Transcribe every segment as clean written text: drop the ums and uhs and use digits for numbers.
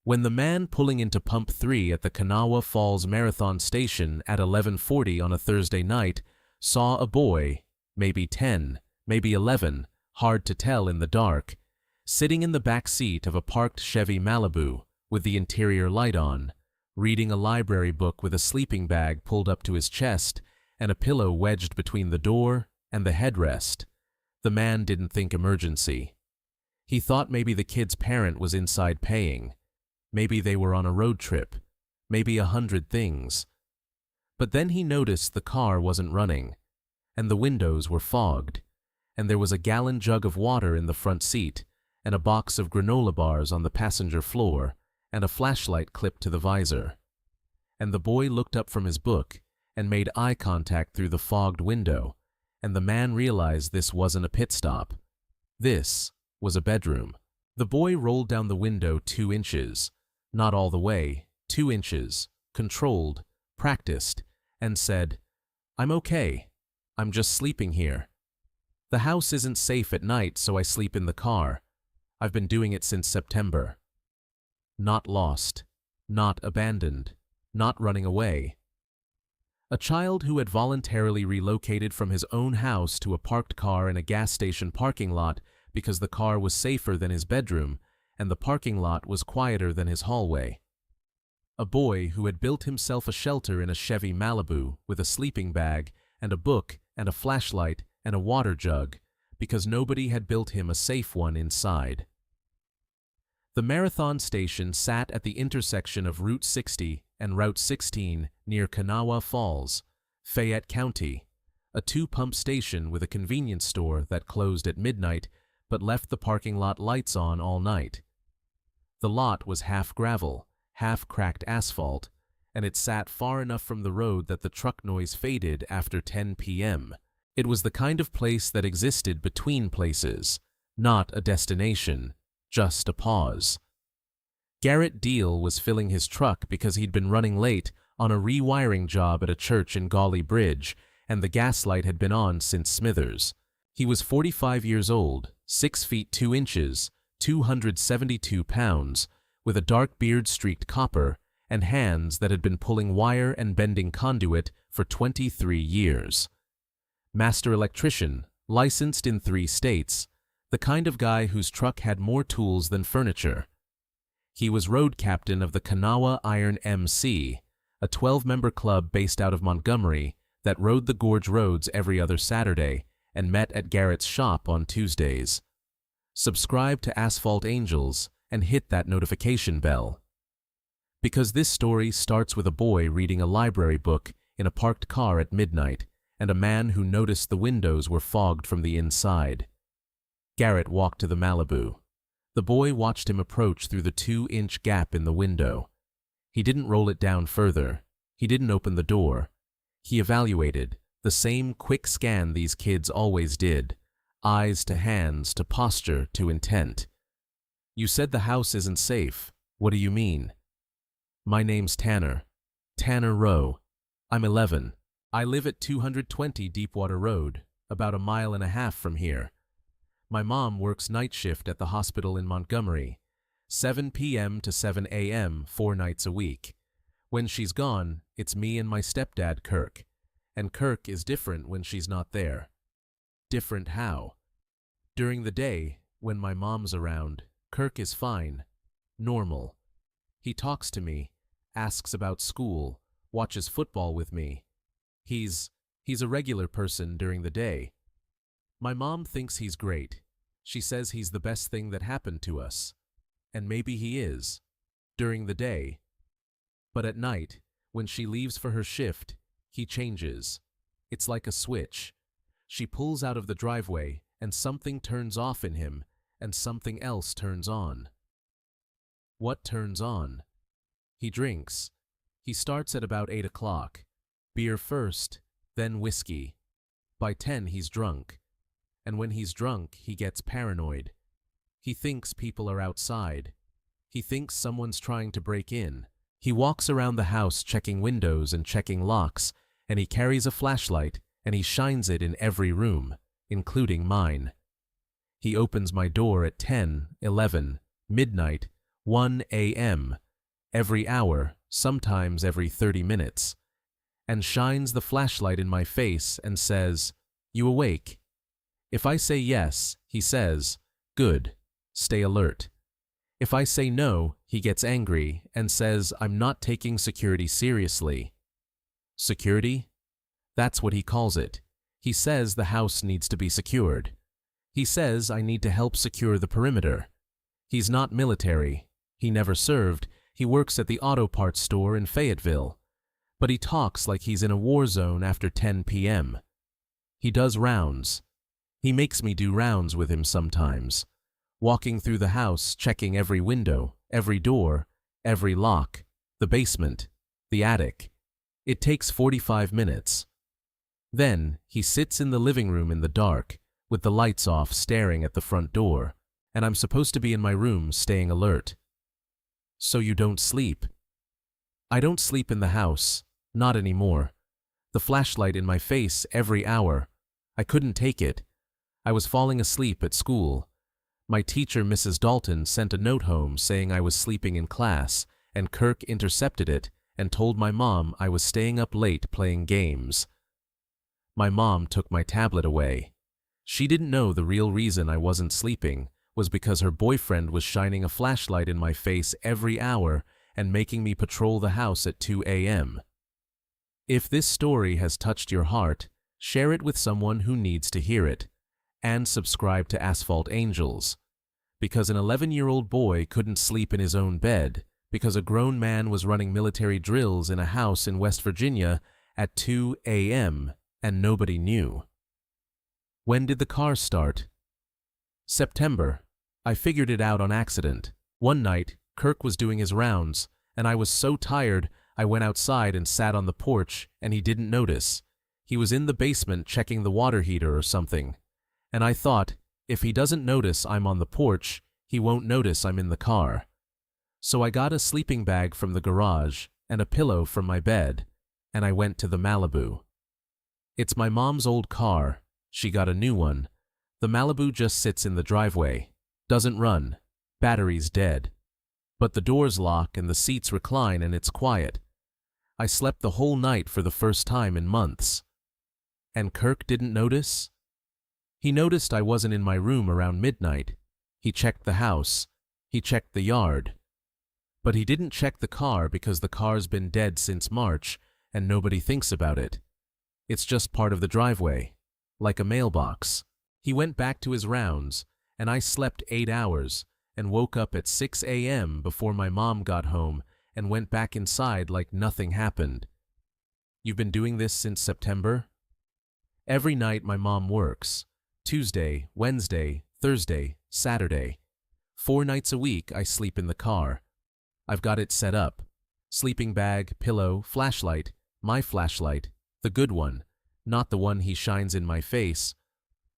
When the man pulling into Pump 3 at the Kanawha Falls Marathon Station at 11:40 on a Thursday night saw a boy, maybe 10, maybe 11, hard to tell in the dark, sitting in the back seat of a parked Chevy Malibu with the interior light on, reading a library book with a sleeping bag pulled up to his chest and a pillow wedged between the door and the headrest. The man didn't think emergency. He thought maybe the kid's parent was inside paying. Maybe they were on a road trip. Maybe 100 things. But then he noticed the car wasn't running, and the windows were fogged, and there was a gallon jug of water in the front seat, and a box of granola bars on the passenger floor, and a flashlight clipped to the visor. And the boy looked up from his book and made eye contact through the fogged window, and the man realized this wasn't a pit stop. This was a bedroom. The boy rolled down the window 2 inches, not all the way, 2 inches, controlled, practiced, and said, "I'm okay. I'm just sleeping here. The house isn't safe at night, so I sleep in the car. I've been doing it since September." Not lost, not abandoned, not running away. A child who had voluntarily relocated from his own house to a parked car in a gas station parking lot because the car was safer than his bedroom and the parking lot was quieter than his hallway. A boy who had built himself a shelter in a Chevy Malibu with a sleeping bag and a book and a flashlight and a water jug because nobody had built him a safe one inside. The Marathon Station sat at the intersection of Route 60 and Route 16 near Kanawha Falls, Fayette County, a 2-pump station with a convenience store that closed at midnight but left the parking lot lights on all night. The lot was half gravel, half cracked asphalt, and it sat far enough from the road that the truck noise faded after 10 p.m. It was the kind of place that existed between places, not a destination, just a pause. Garrett Deal was filling his truck because he'd been running late on a rewiring job at a church in Golly Bridge, and the gas light had been on since Smithers. He was 45 years old, 6 feet 2 inches, 272 pounds, with a dark beard streaked copper, and hands that had been pulling wire and bending conduit for 23 years. Master electrician, licensed in 3 states, the kind of guy whose truck had more tools than furniture. He was road captain of the Kanawha Iron MC, a 12-member club based out of Montgomery that rode the gorge roads every other Saturday and met at Garrett's shop on Tuesdays. Subscribe to Asphalt Angels and hit that notification bell. Because this story starts with a boy reading a library book in a parked car at midnight and a man who noticed the windows were fogged from the inside. Garrett walked to the Malibu. The boy watched him approach through the 2-inch gap in the window. He didn't roll it down further. He didn't open the door. He evaluated, the same quick scan these kids always did, eyes to hands to posture to intent. "You said the house isn't safe. What do you mean?" "My name's Tanner. Tanner Rowe. I'm 11. I live at 220 Deepwater Road, about 1.5 miles from here. My mom works night shift at the hospital in Montgomery, 7 p.m. to 7 a.m. 4 nights a week. When she's gone, it's me and my stepdad, Kirk. And Kirk is different when she's not there." "Different how?" "During the day, when my mom's around, Kirk is fine. Normal. He talks to me, asks about school, watches football with me. He's a regular person during the day. My mom thinks he's great. She says he's the best thing that happened to us. And maybe he is. During the day. But at night, when she leaves for her shift, he changes. It's like a switch. She pulls out of the driveway, and something turns off in him, and something else turns on." "What turns on?" "He drinks. He starts at about 8 o'clock. Beer first, then whiskey. By 10 he's drunk. And when he's drunk, he gets paranoid. He thinks people are outside. He thinks someone's trying to break in. He walks around the house checking windows and checking locks, and he carries a flashlight, and he shines it in every room, including mine. He opens my door at 10, 11, midnight, 1 a.m., every hour, sometimes every 30 minutes, and shines the flashlight in my face and says, "You awake?" If I say yes, he says, "Good, stay alert." If I say no, he gets angry and says I'm not taking security seriously. Security? That's what he calls it. He says the house needs to be secured. He says I need to help secure the perimeter. He's not military. He never served. He works at the auto parts store in Fayetteville. But he talks like he's in a war zone after 10 p.m. He does rounds. He makes me do rounds with him sometimes, walking through the house, checking every window, every door, every lock, the basement, the attic. It takes 45 minutes. Then he sits in the living room in the dark, with the lights off, staring at the front door, and I'm supposed to be in my room staying alert. So you don't sleep? I don't sleep in the house, not anymore. The flashlight in my face every hour. I couldn't take it. I was falling asleep at school. My teacher, Mrs. Dalton, sent a note home saying I was sleeping in class, and Kirk intercepted it and told my mom I was staying up late playing games. My mom took my tablet away. She didn't know the real reason I wasn't sleeping was because her boyfriend was shining a flashlight in my face every hour and making me patrol the house at 2 a.m. If this story has touched your heart, share it with someone who needs to hear it, and subscribe to Asphalt Angels, because an 11-year-old boy couldn't sleep in his own bed because a grown man was running military drills in a house in West Virginia at 2 a.m. and nobody knew. When did the car start? September. I figured it out on accident. One night, Kirk was doing his rounds, and I was so tired I went outside and sat on the porch, and he didn't notice. He was in the basement checking the water heater or something. And I thought, if he doesn't notice I'm on the porch, he won't notice I'm in the car. So I got a sleeping bag from the garage and a pillow from my bed, and I went to the Malibu. It's my mom's old car. She got a new one. The Malibu just sits in the driveway. Doesn't run. Battery's dead. But the doors lock and the seats recline and it's quiet. I slept the whole night for the first time in months. And Kirk didn't notice? He noticed I wasn't in my room around midnight. He checked the house. He checked the yard. But he didn't check the car because the car's been dead since March and nobody thinks about it. It's just part of the driveway, like a mailbox. He went back to his rounds, and I slept 8 hours and woke up at 6 a.m. before my mom got home and went back inside like nothing happened. You've been doing this since September? Every night my mom works. Tuesday, Wednesday, Thursday, Saturday. 4 nights a week I sleep in the car. I've got it set up. Sleeping bag, pillow, flashlight, my flashlight, the good one, not the one he shines in my face,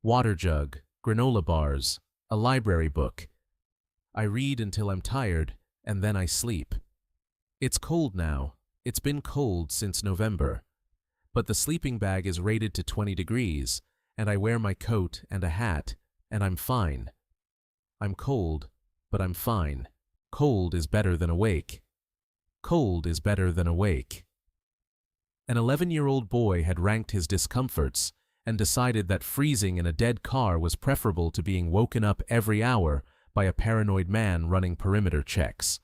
water jug, granola bars, a library book. I read until I'm tired, and then I sleep. It's cold now. It's been cold since November. But the sleeping bag is rated to 20 degrees, and I wear my coat and a hat, and I'm fine. I'm cold, but I'm fine. Cold is better than awake. Cold is better than awake. An 11-year-old boy had ranked his discomforts and decided that freezing in a dead car was preferable to being woken up every hour by a paranoid man running perimeter checks.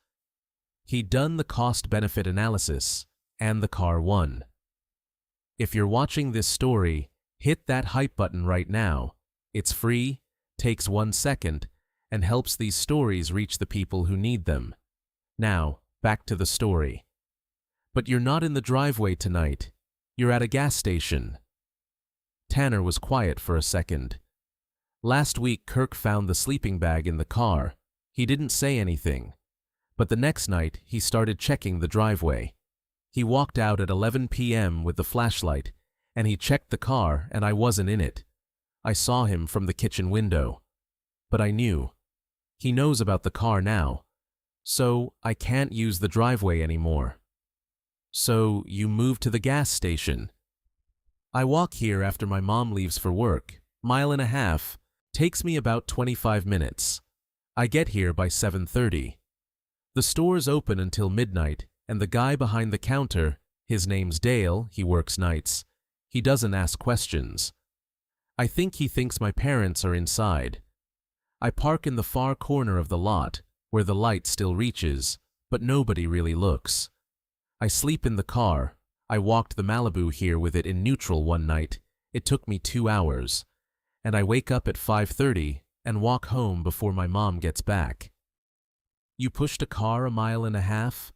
He'd done the cost-benefit analysis, and the car won. If you're watching this story, hit that hype button right now. It's free, takes 1 second, and helps these stories reach the people who need them. Now, back to the story. But you're not in the driveway tonight. You're at a gas station. Tanner was quiet for a second. Last week, Kirk found the sleeping bag in the car. He didn't say anything. But the next night, he started checking the driveway. He walked out at 11 p.m. with the flashlight, and he checked the car, and I wasn't in it. I saw him from the kitchen window. But I knew. He knows about the car now. So I can't use the driveway anymore. So you moved to the gas station. I walk here after my mom leaves for work, 1.5 miles, takes me about 25 minutes. I get here by 7:30. The store's open until midnight, and the guy behind the counter, his name's Dale, he works nights. He doesn't ask questions. I think he thinks my parents are inside. I park in the far corner of the lot, where the light still reaches, but nobody really looks. I sleep in the car. I walked the Malibu here with it in neutral one night. It took me 2 hours. And I wake up at 5:30 and walk home before my mom gets back. You pushed a car 1.5 miles?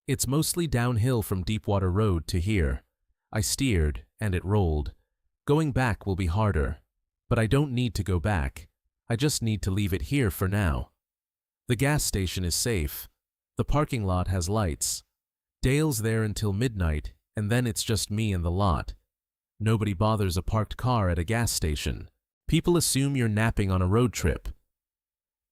It's mostly downhill from Deepwater Road to here. I steered, and it rolled. Going back will be harder. But I don't need to go back. I just need to leave it here for now. The gas station is safe. The parking lot has lights. Dale's there until midnight, and then it's just me and the lot. Nobody bothers a parked car at a gas station. People assume you're napping on a road trip.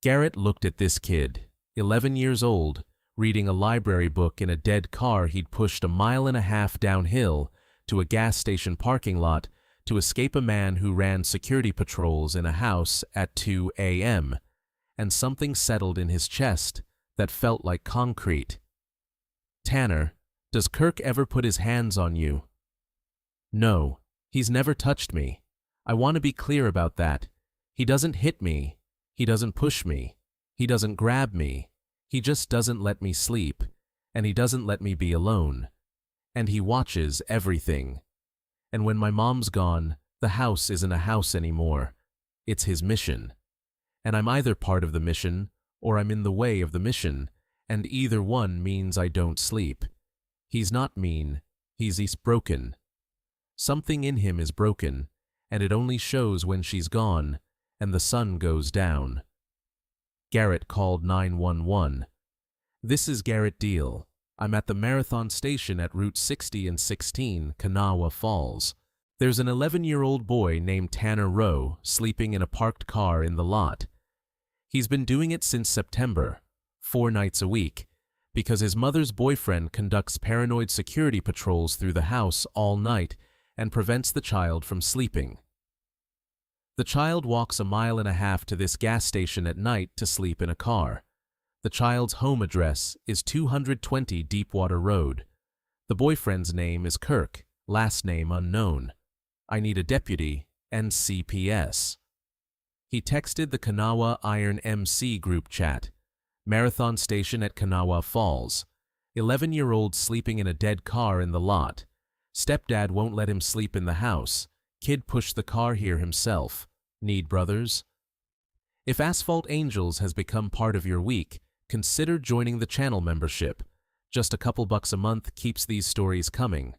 Garrett looked at this kid, 11 years old, reading a library book in a dead car he'd pushed 1.5 miles downhill to a gas station parking lot to escape a man who ran security patrols in a house at 2 a.m., and something settled in his chest that felt like concrete. Tanner, does Kirk ever put his hands on you? No, he's never touched me. I want to be clear about that. He doesn't hit me. He doesn't push me. He doesn't grab me. He just doesn't let me sleep, and he doesn't let me be alone. And he watches everything. And when my mom's gone, the house isn't a house anymore. It's his mission. And I'm either part of the mission, or I'm in the way of the mission, and either one means I don't sleep. He's not mean. He's broken. Something in him is broken, and it only shows when she's gone, and the sun goes down. Garrett called 911. This is Garrett Deal. I'm at the Marathon Station at Route 60 and 16, Kanawha Falls. There's an 11-year-old boy named Tanner Rowe sleeping in a parked car in the lot. He's been doing it since September, 4 nights a week, because his mother's boyfriend conducts paranoid security patrols through the house all night and prevents the child from sleeping. The child walks 1.5 miles to this gas station at night to sleep in a car. The child's home address is 220 Deepwater Road. The boyfriend's name is Kirk, last name unknown. I need a deputy and CPS. He texted the Kanawha Iron MC group chat. Marathon Station at Kanawha Falls. 11-year-old sleeping in a dead car in the lot. Stepdad won't let him sleep in the house. Kid pushed the car here himself. Need brothers? If Asphalt Angels has become part of your week, consider joining the channel membership. Just a couple bucks a month keeps these stories coming.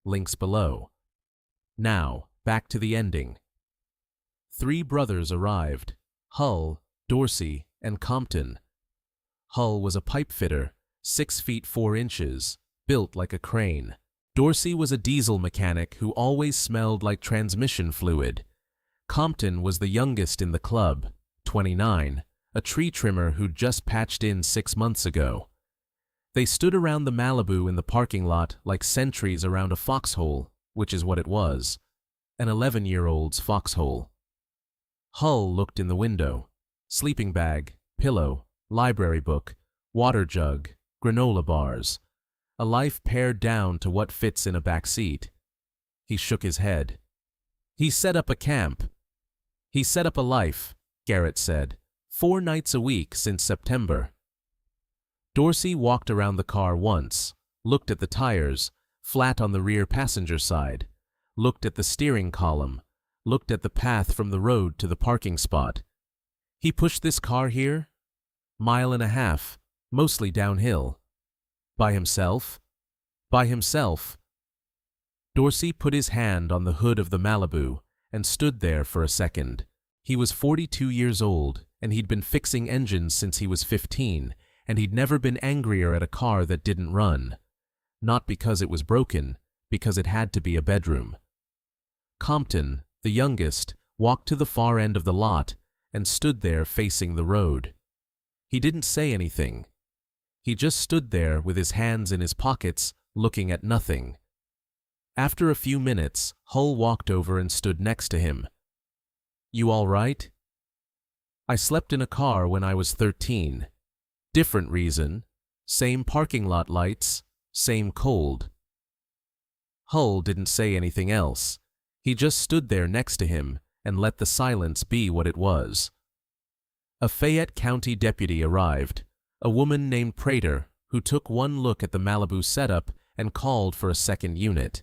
Links below. Now, back to the ending. 3 brothers arrived: Hull, Dorsey, and Compton. Hull was a pipe fitter, 6 feet 4 inches, built like a crane. Dorsey was a diesel mechanic who always smelled like transmission fluid. Compton was the youngest in the club, 29, a tree trimmer who'd just patched in 6 months ago. They stood around the Malibu in the parking lot like sentries around a foxhole, which is what it was, an 11-year-old's foxhole. Hull looked in the window. Sleeping bag, pillow, library book, water jug, granola bars. A life pared down to what fits in a back seat. He shook his head. He set up a camp. He set up a life, Garrett said. 4 nights a week since September. Dorsey walked around the car once, looked at the tires, flat on the rear passenger side, looked at the steering column, looked at the path from the road to the parking spot. He pushed this car here? 1.5 miles, mostly downhill. By himself? By himself. Dorsey put his hand on the hood of the Malibu and stood there for a second. He was 42 years old, and he'd been fixing engines since he was 15, and he'd never been angrier at a car that didn't run. Not because it was broken, because it had to be a bedroom. Compton, the youngest, walked to the far end of the lot and stood there facing the road. He didn't say anything. He just stood there with his hands in his pockets, looking at nothing. After a few minutes, Hull walked over and stood next to him. "You all right?" "I slept in a car when I was 13. Different reason. Same parking lot lights, same cold. Hull didn't say anything else. He just stood there next to him and let the silence be what it was. A Fayette County deputy arrived, a woman named Prater, who took one look at the Malibu setup and called for a second unit.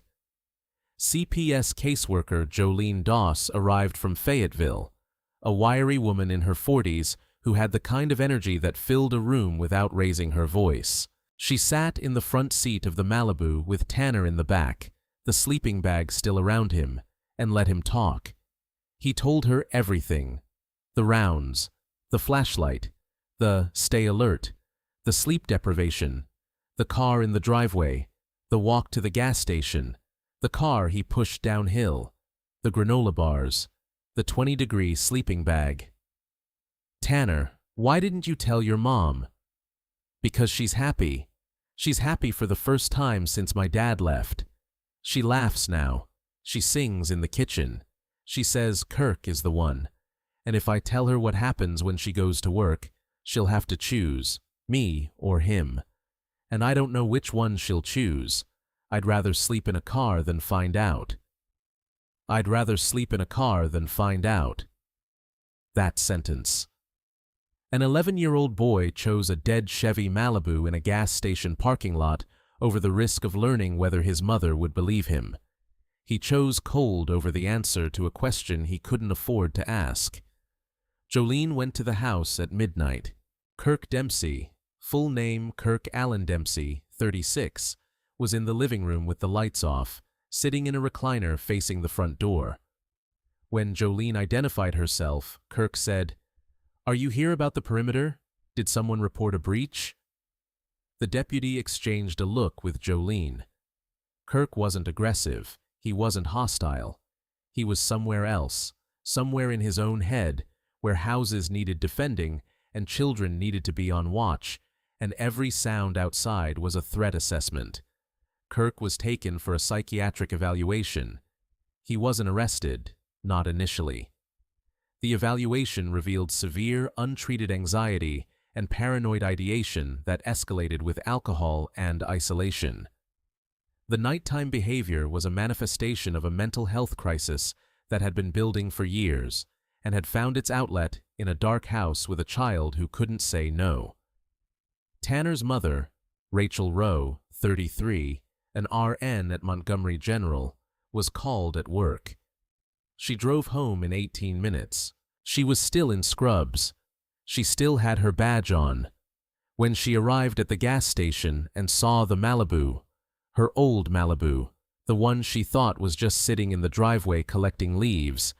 CPS caseworker Jolene Doss arrived from Fayetteville, a wiry woman in her 40s who had the kind of energy that filled a room without raising her voice. She sat in the front seat of the Malibu with Tanner in the back, the sleeping bag still around him, and let him talk. He told her everything. The rounds, the flashlight, the stay alert, the sleep deprivation, the car in the driveway, the walk to the gas station, the car he pushed downhill, the granola bars, the 20-degree sleeping bag. Tanner, why didn't you tell your mom? Because she's happy. She's happy for the first time since my dad left. She laughs now. She sings in the kitchen. She says Kirk is the one. And if I tell her what happens when she goes to work, she'll have to choose, me or him. And I don't know which one she'll choose. I'd rather sleep in a car than find out. I'd rather sleep in a car than find out. That sentence. An 11-year-old boy chose a dead Chevy Malibu in a gas station parking lot over the risk of learning whether his mother would believe him. He chose cold over the answer to a question he couldn't afford to ask. Jolene went to the house at midnight. Kirk Dempsey, full name Kirk Allen Dempsey, 36, was in the living room with the lights off, sitting in a recliner facing the front door. When Jolene identified herself, Kirk said, "Are you here about the perimeter? Did someone report a breach?" The deputy exchanged a look with Jolene. Kirk wasn't aggressive. He wasn't hostile. He was somewhere else, somewhere in his own head, where houses needed defending and children needed to be on watch, and every sound outside was a threat assessment. Kirk was taken for a psychiatric evaluation. He wasn't arrested, not initially. The evaluation revealed severe, untreated anxiety and paranoid ideation that escalated with alcohol and isolation. The nighttime behavior was a manifestation of a mental health crisis that had been building for years and had found its outlet in a dark house with a child who couldn't say no. Tanner's mother, Rachel Rowe, 33, an RN at Montgomery General, was called at work. She drove home in 18 minutes. She was still in scrubs. She still had her badge on. When she arrived at the gas station and saw the Malibu, her old Malibu, the one she thought was just sitting in the driveway collecting leaves,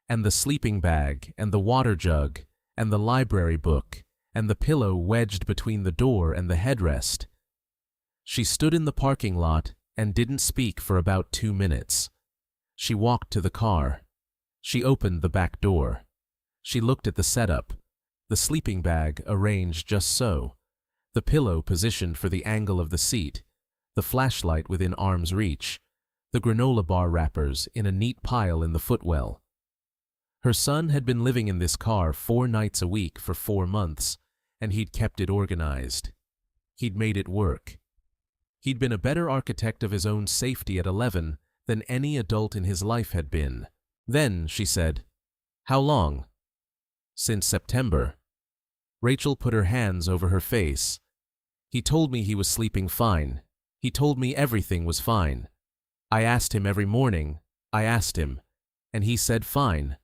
and the sleeping bag, and the water jug, and the library book, and the pillow wedged between the door and the headrest. She stood in the parking lot and didn't speak for about 2 minutes. She walked to the car. She opened the back door. She looked at the setup, the sleeping bag arranged just so, the pillow positioned for the angle of the seat, the flashlight within arm's reach, the granola bar wrappers in a neat pile in the footwell. Her son had been living in this car 4 nights a week for 4 months, and he'd kept it organized. He'd made it work. He'd been a better architect of his own safety at 11 than any adult in his life had been. Then she said, "How long?" "Since September." Rachel put her hands over her face. "He told me he was sleeping fine. He told me everything was fine. I asked him every morning. I asked him. And he said fine.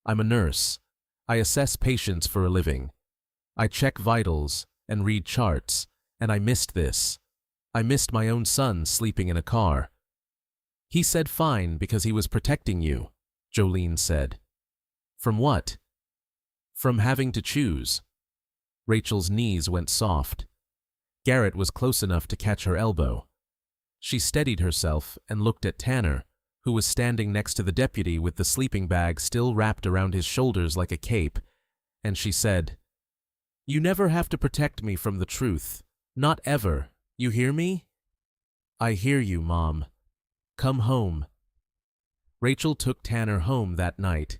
I'm a nurse. I assess patients for a living. I check vitals and read charts, and I missed this. I missed my own son sleeping in a car." "He said fine because he was protecting you," Jolene said. "From what?" "From having to choose." Rachel's knees went soft. Garrett was close enough to catch her elbow. She steadied herself and looked at Tanner, who was standing next to the deputy with the sleeping bag still wrapped around his shoulders like a cape, and she said, "You never have to protect me from the truth. Not ever. You hear me?" "I hear you, Mom. Come home." Rachel took Tanner home that night.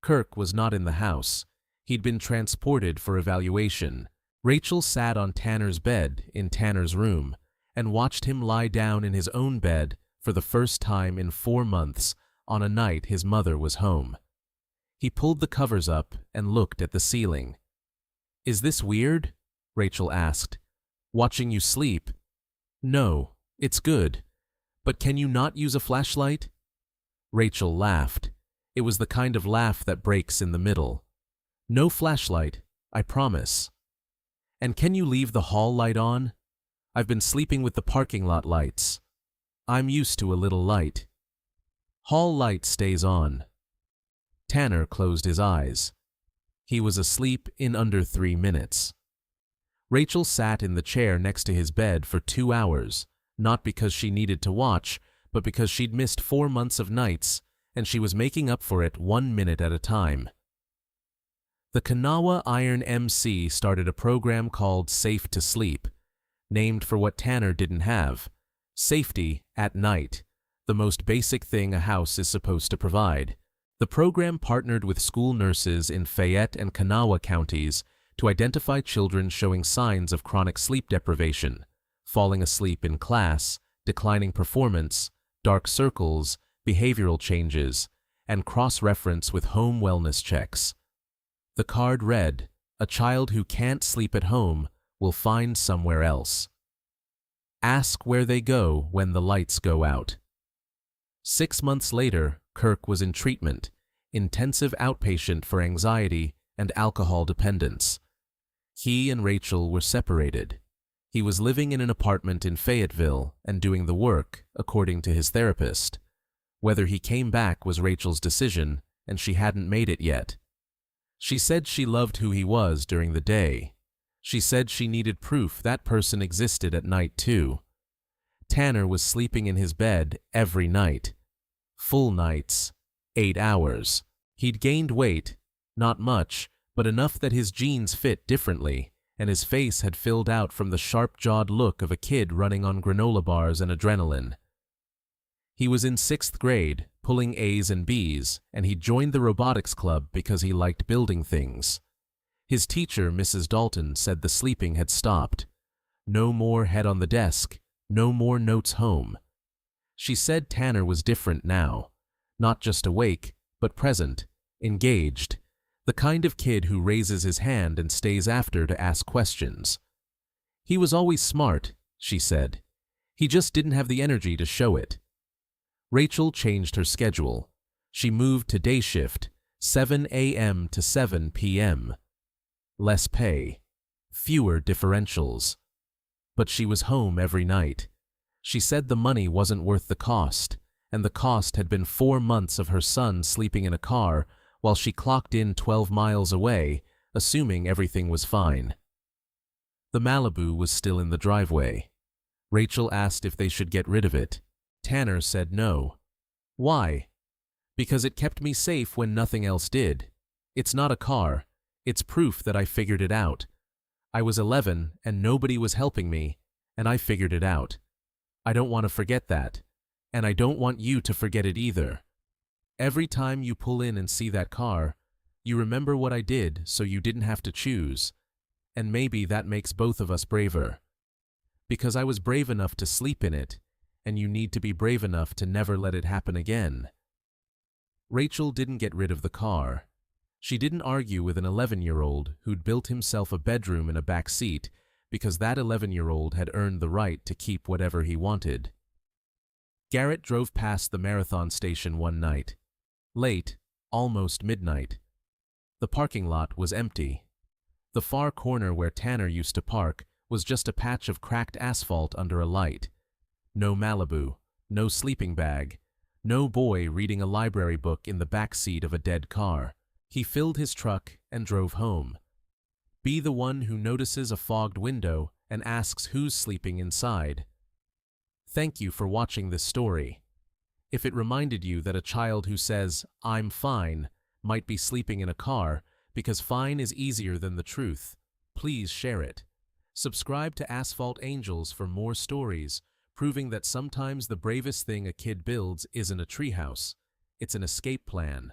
Kirk was not in the house. He'd been transported for evaluation. Rachel sat on Tanner's bed in Tanner's room and watched him lie down in his own bed for the first time in 4 months on a night his mother was home. He pulled the covers up and looked at the ceiling. "Is this weird?" Rachel asked. "Watching you sleep?" "No, it's good. But can you not use a flashlight?" Rachel laughed. It was the kind of laugh that breaks in the middle. "No flashlight, I promise." "And can you leave the hall light on? I've been sleeping with the parking lot lights. I'm used to a little light." "Hall light stays on." Tanner closed his eyes. He was asleep in under 3 minutes. Rachel sat in the chair next to his bed for 2 hours, not because she needed to watch, but because she'd missed 4 months of nights, and she was making up for it 1 minute at a time. The Kanawha Iron MC started a program called Safe to Sleep, named for what Tanner didn't have: safety at night, the most basic thing a house is supposed to provide. The program partnered with school nurses in Fayette and Kanawha counties to identify children showing signs of chronic sleep deprivation, falling asleep in class, declining performance, dark circles, behavioral changes, and cross-reference with home wellness checks. The card read, "A child who can't sleep at home will find somewhere else. Ask where they go when the lights go out." 6 months later, Kirk was in treatment, intensive outpatient for anxiety and alcohol dependence. He and Rachel were separated. He was living in an apartment in Fayetteville and doing the work, according to his therapist. Whether he came back was Rachel's decision, and she hadn't made it yet. She said she loved who he was during the day. She said she needed proof that person existed at night too. Tanner was sleeping in his bed every night. Full nights, 8 hours. He'd gained weight, not much, but enough that his jeans fit differently, and his face had filled out from the sharp-jawed look of a kid running on granola bars and adrenaline. He was in 6th grade, pulling A's and B's, and he joined the robotics club because he liked building things. His teacher, Mrs. Dalton, said the sleeping had stopped. No more head on the desk, no more notes home. She said Tanner was different now, not just awake, but present, engaged, the kind of kid who raises his hand and stays after to ask questions. He was always smart, she said. He just didn't have the energy to show it. Rachel changed her schedule. She moved to day shift, 7 a.m. to 7 p.m. Less pay, fewer differentials. But she was home every night. She said the money wasn't worth the cost, and the cost had been 4 months of her son sleeping in a car while she clocked in 12 miles away, assuming everything was fine. The Malibu was still in the driveway. Rachel asked if they should get rid of it. Tanner said no. Why? Because it kept me safe when nothing else did. It's not a car. It's proof that I figured it out. I was 11 and nobody was helping me, and I figured it out. I don't want to forget that, and I don't want you to forget it either. Every time you pull in and see that car, you remember what I did so you didn't have to choose, and maybe that makes both of us braver. Because I was brave enough to sleep in it, and you need to be brave enough to never let it happen again. Rachel didn't get rid of the car. She didn't argue with an 11-year-old who'd built himself a bedroom in a back seat because that 11-year-old had earned the right to keep whatever he wanted. Garrett drove past the Marathon station one night. Late, almost midnight. The parking lot was empty. The far corner where Tanner used to park was just a patch of cracked asphalt under a light. No Malibu, no sleeping bag, no boy reading a library book in the back seat of a dead car. He filled his truck and drove home. Be the one who notices a fogged window and asks who's sleeping inside. Thank you for watching this story. If it reminded you that a child who says, "I'm fine," might be sleeping in a car because fine is easier than the truth, please share it. Subscribe to Asphalt Angels for more stories, proving that sometimes the bravest thing a kid builds isn't a treehouse, it's an escape plan.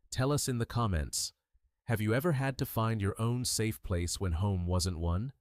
Tell us in the comments, Have you ever had to find your own safe place when home wasn't one?